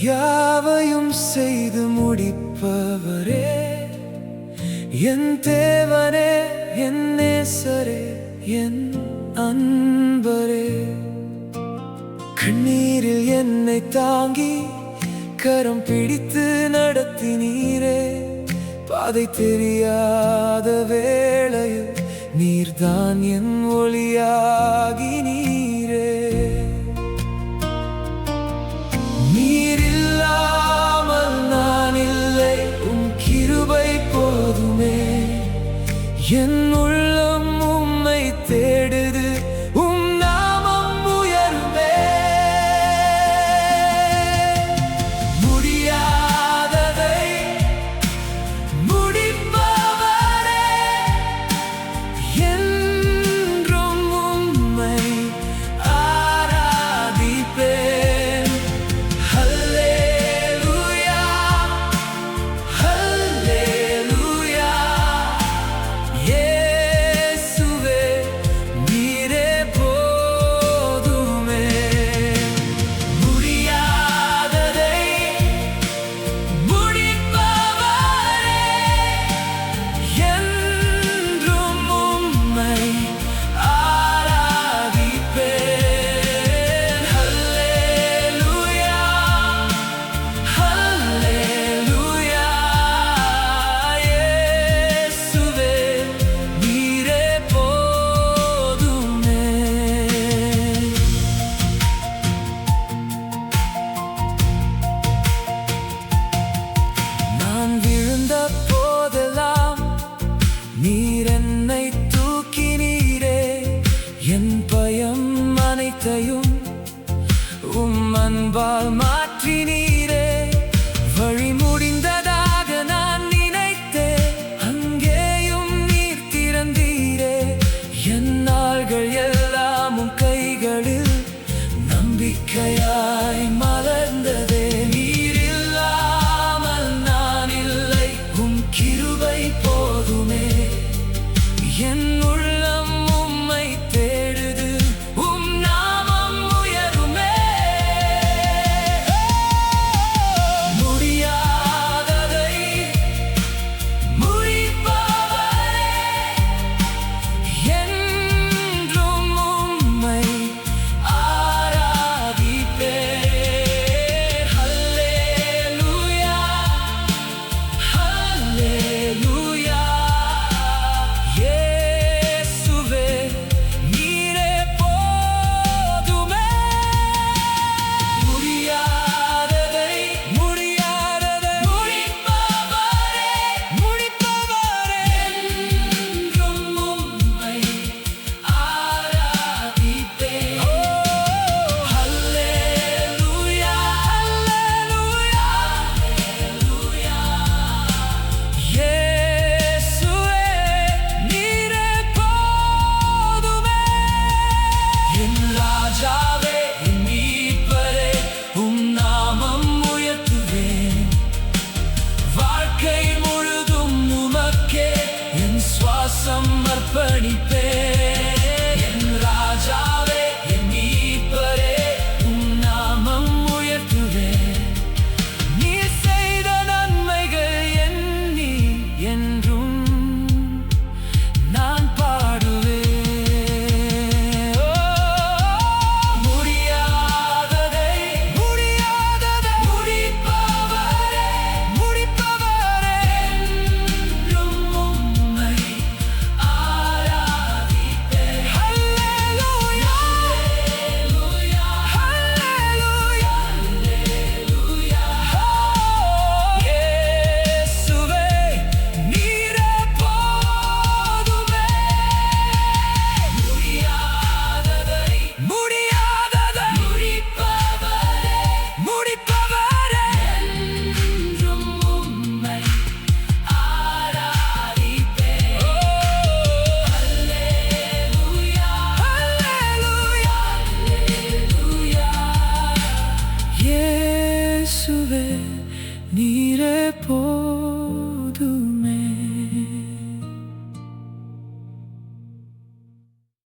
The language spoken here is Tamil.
யாவையும் செய்து முடிப்பவரே, என் தேவனே, என் நேசரே, என் அன்பரே. கண்ணீரில் என்னை தாங்கி கரம் பிடித்து நடத்தினீரே, பாதை தெரியாத வேளையில் நீர்தான் என் ஒளியாகினீரே. நீரில்லாமல் நான் இல்லை, உம் கிருபை போதுமே. என் உள்ளம் உம்மை தேடுது, உம் நாமம் உயருமே. முடியாததை முடிப்பவரே, என்றும் உம்மை ஆராதிப்பேன். ஹல்லேலூயா, ஹல்லேலூயா. இயேசுவே, நீரே போதுமே. முடியாததை முடிப்பவரே, என்றும் உம்மை ஆராதிப்பேன். ஹல்லேலூயா, ஹல்லேலூயா. இயேசுவே, நீரே போதுமே. நான் விழுந்த போதெல்லாம் நீர் என்னை தூக்கினீரே. என் பயம் அனைத்தையும் உம் அன்பால் மாற்றினீரே. வழி முடிந்ததாக நான் நினைத்தேன், அங்கேயும் நீர் திறந்தீரே. என் நாள்கள் எல்லாம் உம் கைகளில் நம்பிக்கையாய் மலர்ந்ததே. நீர் இல்லாமல் நான் இல்லை, உம் கிருபை போதுமே. என் உள்ளம் உம்மை தேடுது, உம் நாமம் உயருமே. முடியாததை முடிப்பவரே, என்றும் உம்மை ஆராதிப்பேன். ஹல்லேலூயா, ஹல்லேலூயா. இயேசுவே, நீரே போதுமே. முடியாததை முடிப்பவரே, என்றும் உம்மை ஆராதிப்பேன். ஹல்லேலூயா, ஹல்லேலூயா, ஹல்லேலூயா. இயேசுவே, நீரே போதுமே. என் ராஜாவே, என் மீட்பரே, உம் நாமம் உயர்த்துவேன். வாழ்க்கை முழுதும் உமக்கே என் சுவாசம் அர்ப்பணிப்பேன். என் ராஜாவே, என் மீட்பரே, உம் நாமம் உயர்த்துவேன். நீர் செய்த நன்மைகள் எண்ணி என்றும் நான் பாடுவேன். ஓ, முடியாததை முடிப்பவரே, என்றும் உம்மை ஆராதிப்பேன். ஹல்லேலூயா, ஹல்லேலூயா, ஹல்லேலூயா. இயேசுவே, நீரே போதுமே. முடியாததை முடிப்பவரே, என்றும் உம்மை ஆராதிப்பேன். ஹல்லேலூயா, ஹல்லேலூயா, ஹல்லேலூயா. இயேசுவே, நீரே